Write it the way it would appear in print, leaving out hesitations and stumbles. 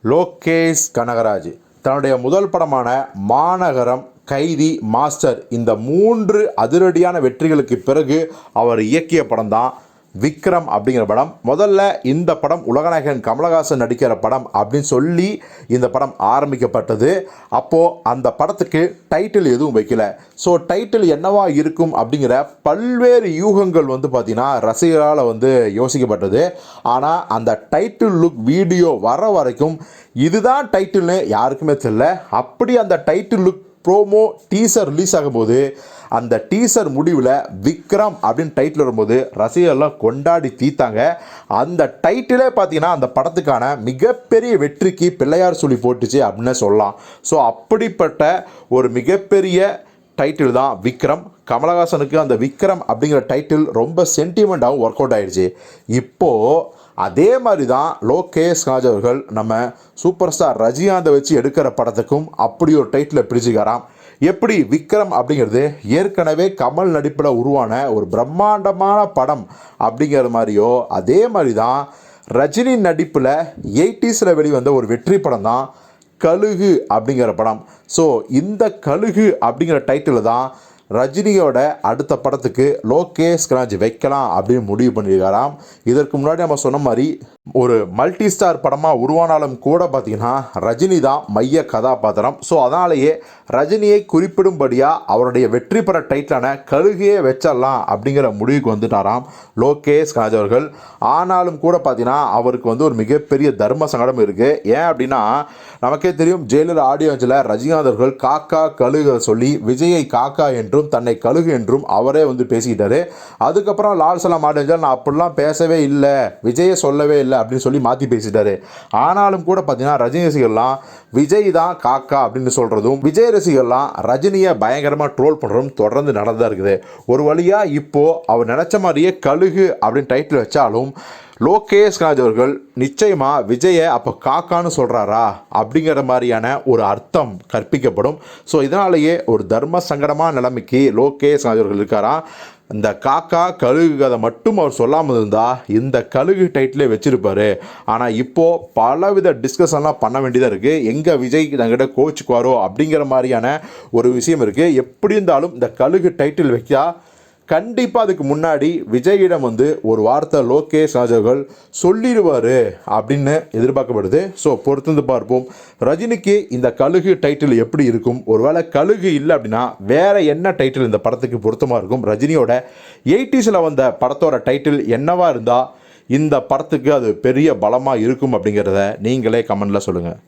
லோகேஷ் கனகராஜ் தன்னுடைய முதல் படமான மாநகரம், கைதி, மாஸ்டர் இந்த 3 அதிரடியான வெற்றிகளுக்கு பிறகு அவர் இயக்கிய படம் தான் விக்ரம் அப்படிங்கிற படம். முதல்ல இந்த படம் உலகநாயகன் கமலஹாசன் நடிக்கிற படம் அப்படின்னு சொல்லி இந்த படம் ஆரம்பிக்கப்பட்டது. அப்போது அந்த படத்துக்கு டைட்டில் எதுவும் வைக்கல. ஸோ டைட்டில் என்னவா இருக்கும் அப்படிங்கிற பல்வேறு யூகங்கள் பார்த்திங்கன்னா ரசிகரால் யோசிக்கப்பட்டது. ஆனால் அந்த டைட்டில் லுக் வீடியோ வர வரைக்கும் இதுதான் டைட்டில்னு யாருக்குமே தெரியல. அப்படி அந்த title look promo teaser release ஆகும்போது அந்த டீசர் முடிவில் விக்ரம் அப்படின்னு டைட்டில் வரும்போது ரசிகர்லாம் கொண்டாடி தீத்தாங்க. அந்த டைட்டிலே பார்த்தீங்கன்னா அந்த படத்துக்கான மிகப்பெரிய வெற்றிக்கு பிள்ளையார் சொல்லி போட்டுச்சு அப்படின்னு சொல்லலாம். ஸோ அப்படிப்பட்ட ஒரு மிகப்பெரிய டைட்டில் தான் விக்ரம். கமலஹாசனுக்கு அந்த விக்ரம் அப்படிங்கிற டைட்டில் ரொம்ப சென்டிமெண்ட்டாகவும் ஒர்க் அவுட் ஆகிடுச்சு. இப்போது அதே மாதிரி தான் லோகேஷ் கனகராஜ் அவர்கள் நம்ம சூப்பர் ஸ்டார் ரஜினிகாந்தை வச்சு எடுக்கிற படத்துக்கும் அப்படி ஒரு டைட்டிலை பிடிச்சிக்கிறாராம். எப்படி விக்ரம் அப்படிங்கிறது ஏற்கனவே கமல் நடிப்பில் உருவான ஒரு பிரம்மாண்டமான படம் அப்படிங்கிற மாதிரியோ அதே மாதிரி தான் ரஜினி நடிப்பில் 80s வெளிவந்த ஒரு வெற்றி படம் தான் கழுகு அப்படிங்கிற படம். ஸோ இந்த கழுகு அப்படிங்கிற டைட்டில் தான் ரஜினியோட அடுத்த படத்துக்கு லோகேஷ் கனகராஜ் வைக்கலாம் அப்படின்னு முடிவு பண்ணியிருக்காராம். இதற்கு முன்னாடி நம்ம சொன்ன மாதிரி ஒரு மல்டி ஸ்டார் படமாக உருவானாலும் கூட பார்த்திங்கன்னா ரஜினி தான் மைய கதாபாத்திரம். ஸோ அதனாலேயே ரஜினியை குறிப்பிடும்படியாக அவருடைய வெற்றி பெற டைட்டிலான கழுகையே வச்சிடலாம் அப்படிங்கிற முடிவுக்கு வந்துட்டாராம் லோகேஷ் கனகராஜ் அவர்கள். ஆனாலும் கூட பார்த்திங்கன்னா அவருக்கு ஒரு மிகப்பெரிய தர்ம சங்கடம் இருக்குது. ஏன் அப்படின்னா நமக்கே தெரியும், ஜெயிலர் ஆடியோஞ்சில் ரஜினிகாந்த் அவர்கள் காக்கா கழுகு சொல்லி விஜயை காக்கா என்றும் தன்னை கழுகு என்றும் அவரே பேசிக்கிட்டாரு. அதுக்கப்புறம் லால் சலாம் ஆடியோஞ்சில் நான் அப்படிலாம் பேசவே இல்லை, விஜயை சொல்லவே இல்லை அப்படின்னு சொல்லி மாற்றி பேசிட்டாரு. ஆனாலும் கூட பார்த்தீங்கன்னா ரஜினி ரசிகர்லாம் விஜய் தான் காக்கா அப்படின்னு சொல்கிறதும், விஜய் ரசிகர்லாம் ரஜினியை பயங்கரமாக ட்ரோல் பண்ணுறதும் தொடர்ந்து நடந்ததாக இருக்குது. ஒரு வழியாக இப்போது அவர் நினச்ச மாதிரியே கழுகு அப்படின்னு டைட்டில் வச்சாலும் லோகேஷ் கனகராஜ் அவர்கள் நிச்சயமாக விஜயை அப்போ காக்கான்னு சொல்கிறாரா அப்படிங்கிற மாதிரியான ஒரு அர்த்தம் கற்பிக்கப்படும். ஸோ இதனாலேயே ஒரு தர்ம சங்கடமான நிலைமைக்கு லோகேஷ் கனகராஜ் அவர்கள் இருக்காராம். இந்த காக்கா கழுகு கதை மட்டும் அவர் சொல்லாமல் இருந்தால் இந்த கழுகு டைட்டிலே வச்சுருப்பார். ஆனால் இப்போது பலவித டிஸ்கஷன்லாம் பண்ண வேண்டியதாக இருக்குது. எங்கே விஜய் தங்கிட்ட கோச்சுக்குவாரோ அப்படிங்கிற மாதிரியான ஒரு விஷயம் இருக்குது. எப்படி இருந்தாலும் இந்த கழுகு டைட்டில் வைக்கா கண்டிப்பாக அதுக்கு முன்னாடி விஜயிடம் ஒரு வார்த்தை லோகேஷ் கனகராஜ் அவர்கள் சொல்லிடுவார் அப்படின்னு எதிர்பார்க்கப்படுது. ஸோ பொறுத்து பார்ப்போம் ரஜினிக்கு இந்த கழுகு டைட்டில் எப்படி இருக்கும். ஒருவேளை கழுகு இல்லை அப்படின்னா வேறு என்ன டைட்டில் இந்த படத்துக்கு பொருத்தமாக இருக்கும். ரஜினியோட 80s வந்த படத்தோட டைட்டில் என்னவாக இருந்தால் இந்த படத்துக்கு அது பெரிய பலமாக இருக்கும் அப்படிங்கிறத நீங்களே கமெண்டில் சொல்லுங்கள்.